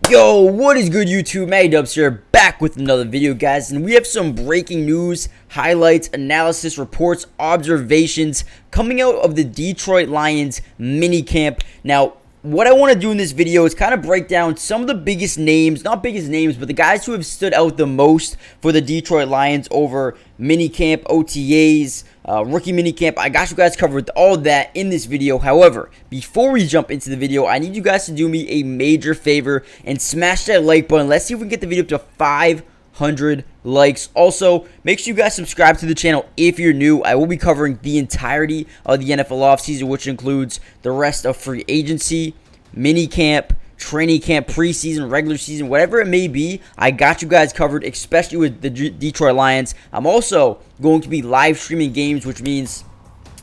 Yo, what is good YouTube? Matty Dubs here, back with another video, guys, and we have some breaking news, highlights, analysis, reports, observations coming out of the Detroit Lions minicamp. Now, what I want to do in this video is kind of break down some of the biggest names, not biggest names, but the guys who have stood out the most for the Detroit Lions over minicamp, OTAs, rookie minicamp. I got you guys covered with all that in this video. However, before we jump into the video, I need you guys to do me a major favor and smash that like button. Let's see if we can get the video up to 500 likes. Also, make sure you guys subscribe to the channel if you're new. I will be covering the entirety of the NFL offseason, which includes the rest of free agency, minicamp, training camp, preseason, regular season, whatever it may be. I got you guys covered, especially with the Detroit Lions. I'm also going to be live streaming games, which means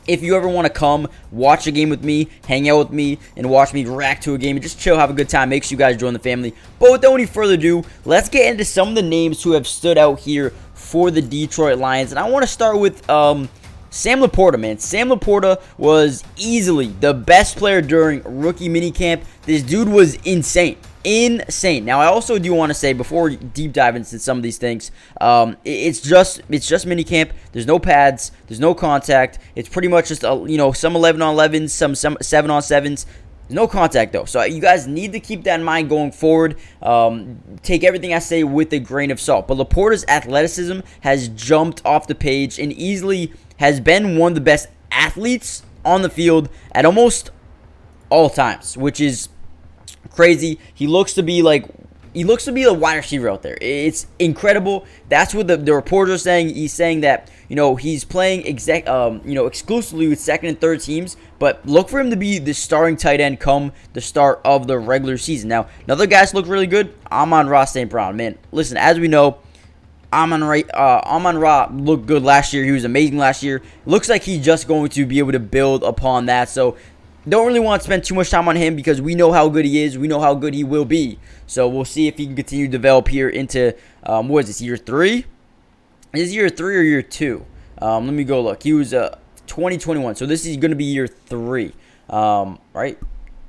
if you ever want to come watch a game with me, hang out with me, and watch me react to a game and just chill, have a good time, make sure you guys join the family. But without any further ado, let's get into some of the names who have stood out here for the Detroit Lions. And I want to start with Sam Laporta, man. Sam Laporta was easily the best player during rookie minicamp. This dude was insane. Insane. Now, I also do want to say, before we deep dive into some of these things, it's just minicamp. There's no pads. There's no contact. It's pretty much just, some 11-on-11s, some 7-on-7s. There's no contact, though. So you guys need to keep that in mind going forward. Take everything I say with a grain of salt. But Laporta's athleticism has jumped off the page and easily has been one of the best athletes on the field at almost all times, which is crazy. He looks to be a wide receiver out there. It's incredible. That's what the reporters are saying. He's saying that, he's playing exclusively with second and third teams, but look for him to be the starting tight end come the start of the regular season. Now, another guys look really good. Amon-Ra St. Brown, man. Listen, as we know, Amon-Ra looked good last year. He was amazing last year. Looks like he's just going to be able to build upon that. So don't really want to spend too much time on him because we know how good he is. We know how good he will be. So we'll see if he can continue to develop here into, what is this, year 3? Is it year 3 or year 2? Let me go look. He was 2021. So this is going to be year 3, right?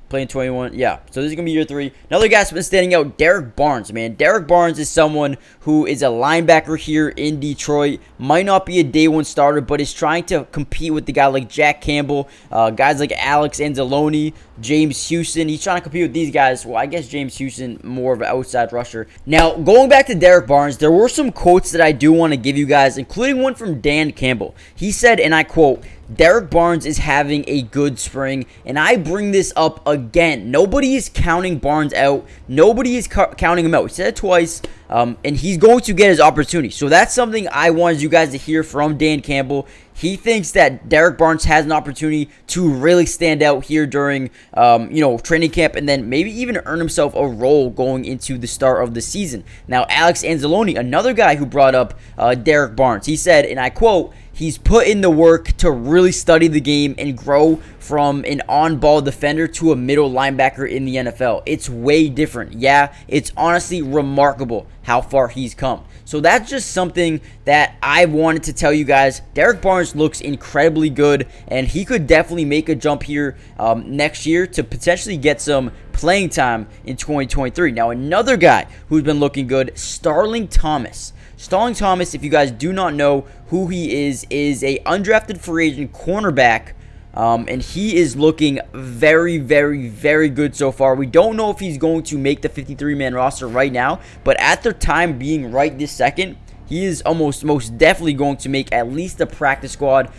Playing 21, yeah. So this is going to be year 3. Another guy's been standing out, Derek Barnes, man. Derek Barnes is someone who is a linebacker here in Detroit. Might not be a day one starter, but is trying to compete with the guy like Jack Campbell, guys like Alex Anzalone, James Houston. He's trying to compete with these guys. Well, I guess James Houston, more of an outside rusher. Now, going back to Derek Barnes, there were some quotes that I do want to give you guys, including one from Dan Campbell. He said, and I quote, "Derek Barnes is having a good spring," and I bring this up again. Nobody is counting Barnes out. Nobody is counting him out. He said it twice, and he's going to get his opportunity. So that's something I wanted you guys to hear from Dan Campbell. He thinks that Derek Barnes has an opportunity to really stand out here during, training camp, and then maybe even earn himself a role going into the start of the season. Now, Alex Anzalone, another guy who brought up Derek Barnes, he said, and I quote, "He's put in the work to really study the game and grow from an on-ball defender to a middle linebacker in the NFL. It's way different. Yeah, it's honestly remarkable how far he's come." So that's just something that I wanted to tell you guys. Derek Barnes looks incredibly good, and he could definitely make a jump here next year to potentially get some playing time in 2023. Now, another guy who's been looking good, Starling Thomas. Starling Thomas, if you guys do not know who he is a undrafted free agent cornerback, and he is looking very, very, very good so far. We don't know if he's going to make the 53-man roster right now, but at the time being right this second, he is most definitely going to make at least the practice squad.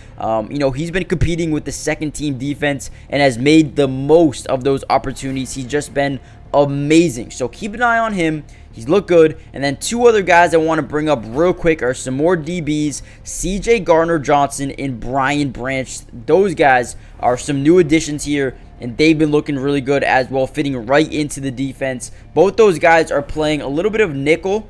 He's been competing with the second-team defense and has made the most of those opportunities. He's just been amazing. So keep an eye on him. He's looked good. And then two other guys I want to bring up real quick are some more DBs, CJ Gardner-Johnson and Brian Branch. Those guys are some new additions here, and they've been looking really good as well, fitting right into the defense. Both those guys are playing a little bit of nickel.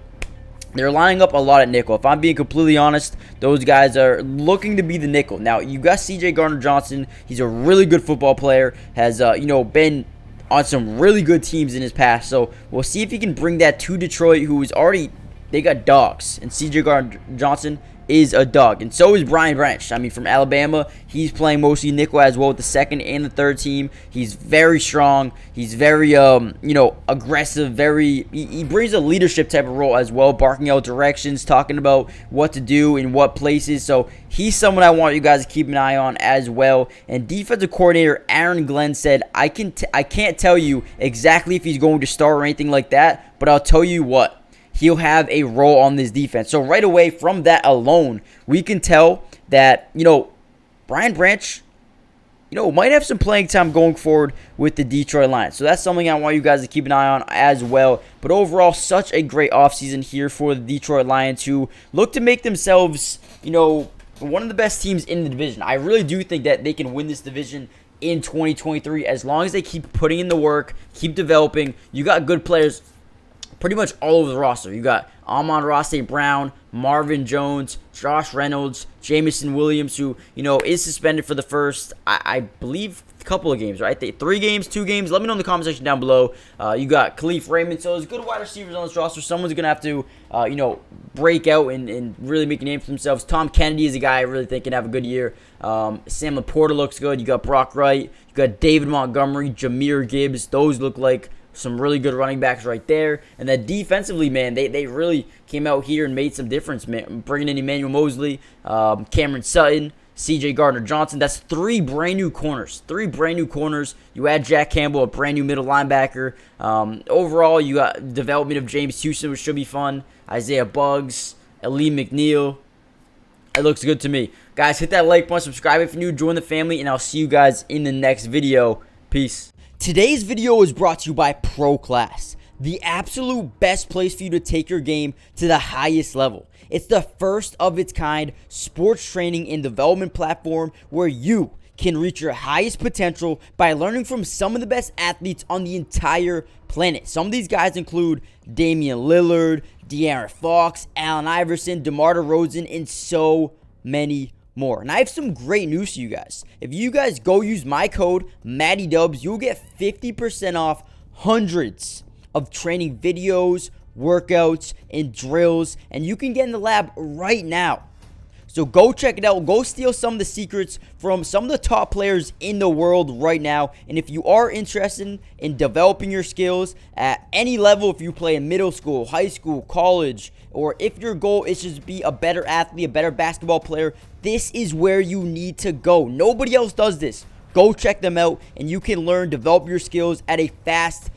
They're lining up a lot at nickel. If I'm being completely honest, those guys are looking to be the nickel. Now, you got CJ Gardner-Johnson. He's a really good football player, has been on some really good teams in his past. So we'll see if he can bring that to Detroit, who is already, they got dogs. And CJ Gardner-Johnson, is a dog. And so is Brian Branch. I mean, from Alabama, he's playing mostly nickel as well with the second and the third team. He's very strong. He's very, aggressive. He brings a leadership type of role as well, barking out directions, talking about what to do in what places. So he's someone I want you guys to keep an eye on as well. And defensive coordinator Aaron Glenn said, I can't tell you exactly if he's going to start or anything like that, but I'll tell you what, he'll have a role on this defense. So right away from that alone, we can tell that, Brian Branch, might have some playing time going forward with the Detroit Lions. So that's something I want you guys to keep an eye on as well. But overall, such a great offseason here for the Detroit Lions, who look to make themselves, one of the best teams in the division. I really do think that they can win this division in 2023 as long as they keep putting in the work, keep developing. You got good players pretty much all over the roster. You got Amon-Ra St. Brown, Marvin Jones, Josh Reynolds, Jamison Williams, who, is suspended for the first, I believe, couple of games, right? 3 games, 2 games. Let me know in the comment section down below. You got Khalif Raymond. So there's good wide receivers on this roster. Someone's going to have to, break out and really make a name for themselves. Tom Kennedy is a guy I really think can have a good year. Sam Laporta looks good. You got Brock Wright. You got David Montgomery, Jahmyr Gibbs. Those look like some really good running backs right there. And then defensively, man, they really came out here and made some difference, man. Bringing in Emmanuel Mosley, Cameron Sutton, C.J. Gardner-Johnson. That's 3 brand new corners. 3 brand new corners. You add Jack Campbell, a brand new middle linebacker. Overall, you got development of James Houston, which should be fun. Isaiah Buggs, Aleem McNeil. It looks good to me. Guys, hit that like button, subscribe if you're new, join the family, and I'll see you guys in the next video. Peace. Today's video is brought to you by Pro Class, the absolute best place for you to take your game to the highest level. It's the first of its kind sports training and development platform where you can reach your highest potential by learning from some of the best athletes on the entire planet. Some of these guys include Damian Lillard, De'Aaron Fox, Allen Iverson, DeMar DeRozan, and so many more. And I have some great news for you guys. If you guys go use my code MattyDubs, you'll get 50% off hundreds of training videos, workouts, and drills, and you can get in the lab right now. So go check it out. Go steal some of the secrets from some of the top players in the world right now. And if you are interested in developing your skills at any level, if you play in middle school, high school, college, or if your goal is just to be a better athlete, a better basketball player, this is where you need to go. Nobody else does this. Go check them out, and you can learn, develop your skills at a fast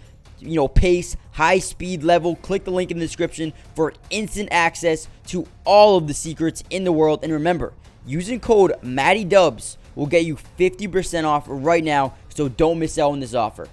pace, high speed level. Click the link in the description for instant access to all of the secrets in the world. And remember, using code MattyDubs will get you 50% off right now, so don't miss out on this offer.